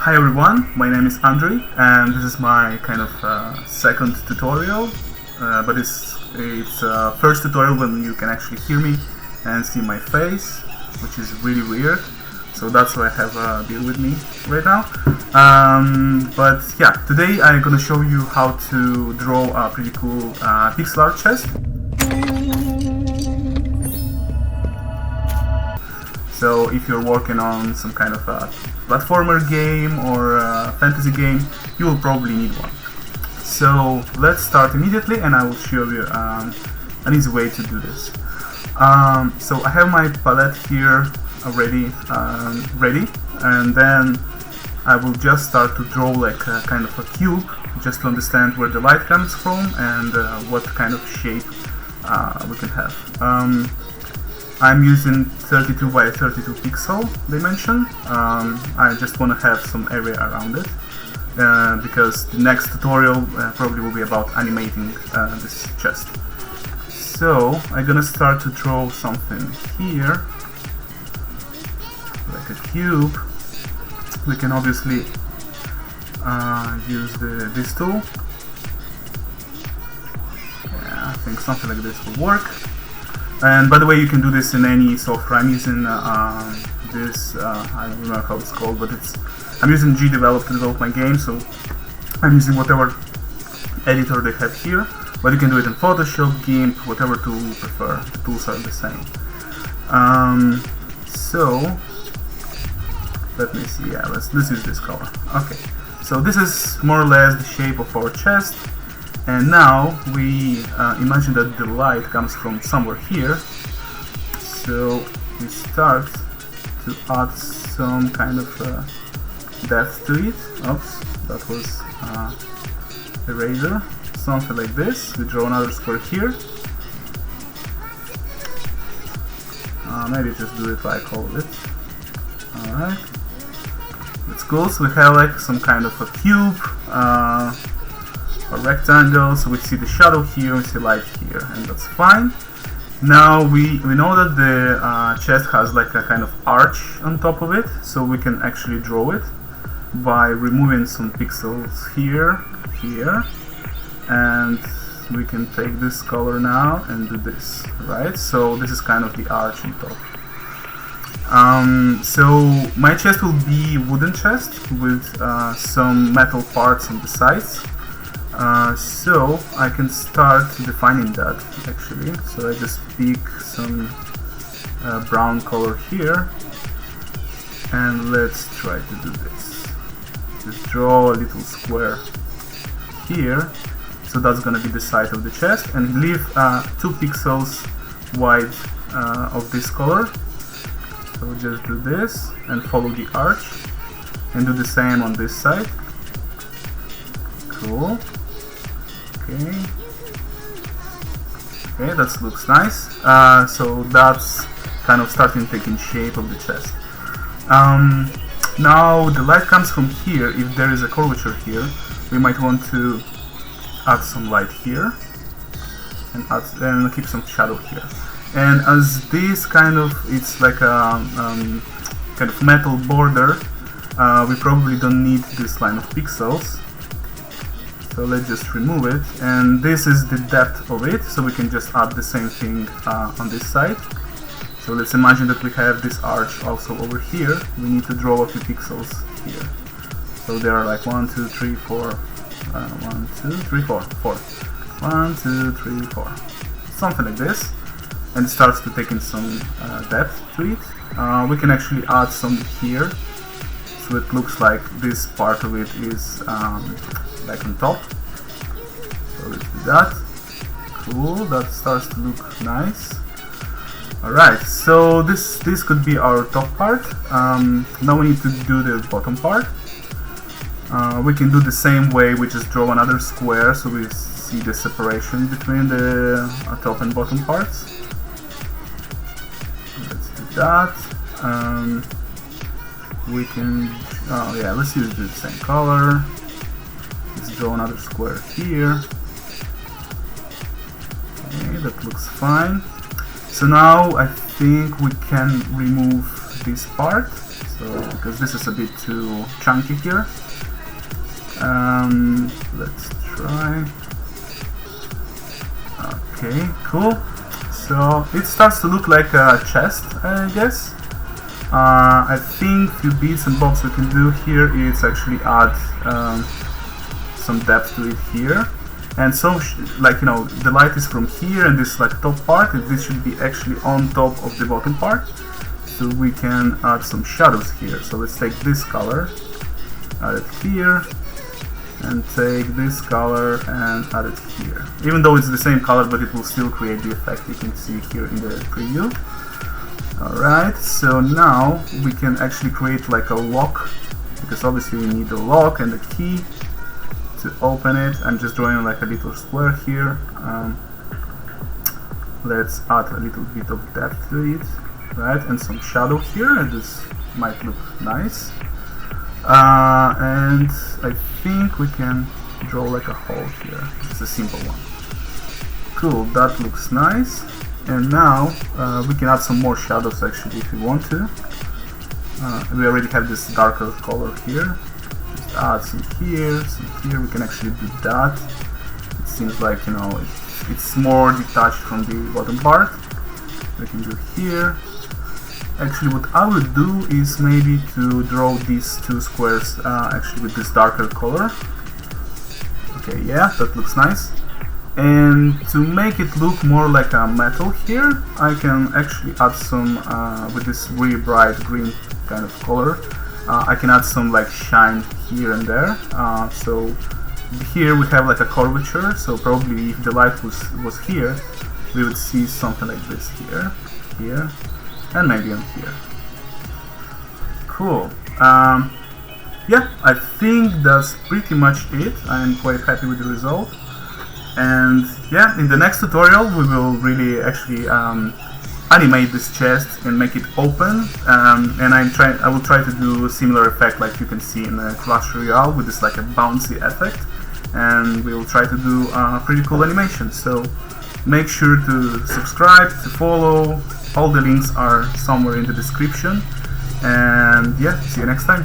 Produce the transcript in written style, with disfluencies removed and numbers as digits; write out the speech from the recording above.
Hi everyone, my name is Andrei and this is my kind of second tutorial, but it's first tutorial when you can actually hear me and see my face, which is really weird, so that's why I have Bill with me right now. But yeah, today I'm gonna show you how to draw a pretty cool pixel art chest. So if you're working on some kind of a platformer game or a fantasy game, you will probably need one. So let's start immediately and I will show you an easy way to do this. So I have my palette here already ready, and then I will just start to draw like a kind of a cube, just to understand where the light comes from and what kind of shape we can have. I'm using 32 by 32 pixel dimension. I just want to have some area around it because the next tutorial probably will be about animating this chest. So I'm gonna start to draw something here, like a cube. We can obviously use this tool. Yeah, I think something like this will work. And by the way, you can do this in any software. I'm using this, I don't remember how it's called, but I'm using GDevelop to develop my game, so I'm using whatever editor they have here, but you can do it in Photoshop, GIMP, whatever tool you prefer. The tools are the same. So let me see, yeah, let's use this color. Okay, so this is more or less the shape of our chest. And now we imagine that the light comes from somewhere here, so we start to add some kind of depth to it. Oops, that was eraser. Something like this. We draw another square here. Maybe just do it like all of it. Alright, that's cool. So we have like some kind of a cube. A rectangle, so we see the shadow here, we see light here, and that's fine. Now we know that the chest has like a kind of arch on top of it, so we can actually draw it by removing some pixels here, and we can take this color now and do this, right? So this is kind of the arch on top. So my chest will be wooden chest with some metal parts on the sides. So I can start defining that actually. So I just pick some brown color here, and let's try to do this. Just draw a little square here. So that's gonna be the side of the chest, and leave 2 pixels wide of this color. So just do this and follow the arch, and do the same on this side. Cool. Okay, that looks nice. So that's kind of starting taking shape of the chest. Now the light comes from here. If there is a curvature here, we might want to add some light here and keep some shadow here. And as this kind of, it's like a kind of metal border, we probably don't need this line of pixels. So let's just remove it, and this is the depth of it, so we can just add the same thing on this side. So let's imagine that we have this arch also over here. We need to draw a few pixels here. So there are like 1, 2, 3, 4, 1, 2, 3, 4, 4. 1, 2, 3, 4. Something like this. And it starts to take in some depth to it. We can actually add some here, so it looks like this part of it is like on top. So let's do that. Cool, that starts to look nice. Alright, so this could be our top part. Now we need to do the bottom part. We can do the same way, we just draw another square so we see the separation between the top and bottom parts. Let's do that. We can, oh yeah, let's use the same color. Let's draw another square here. Okay, that looks fine. So now I think we can remove this part, so because this is a bit too chunky here. Let's try. Okay, cool. So it starts to look like a chest, I guess. I think few bits and bobs we can do here is actually add some depth to it here. And so, like, you know, the light is from here, and this like top part, and this should be actually on top of the bottom part. So we can add some shadows here. So let's take this color, add it here, and take this color and add it here. Even though it's the same color, but it will still create the effect you can see here in the preview. Alright, so now we can actually create like a lock, because obviously we need a lock and a key to open it. I'm just drawing like a little square here. Let's add a little bit of depth to it, right, and some shadow here, and this might look nice. And I think we can draw like a hole here, just a simple one. Cool, that looks nice. And now we can add some more shadows actually if we want to. We already have this darker color here. Just add some here, we can actually do that. It seems like, you know, it's more detached from the bottom part. We can do here. Actually, what I would do is maybe to draw these two squares actually with this darker color. Okay, yeah, that looks nice. And to make it look more like a metal here, I can actually add some, with this really bright green kind of color, I can add some like shine here and there. So here we have like a curvature, so probably if the light was here, we would see something like this here, here, and maybe on here. Cool. Yeah, I think that's pretty much it. I'm quite happy with the result. And yeah, in the next tutorial we will really actually animate this chest and make it open, and I will try to do a similar effect like you can see in Clash Royale with this like a bouncy effect, and we will try to do a pretty cool animation. So make sure to subscribe, to follow. All the links are somewhere in the description, and yeah, see you next time.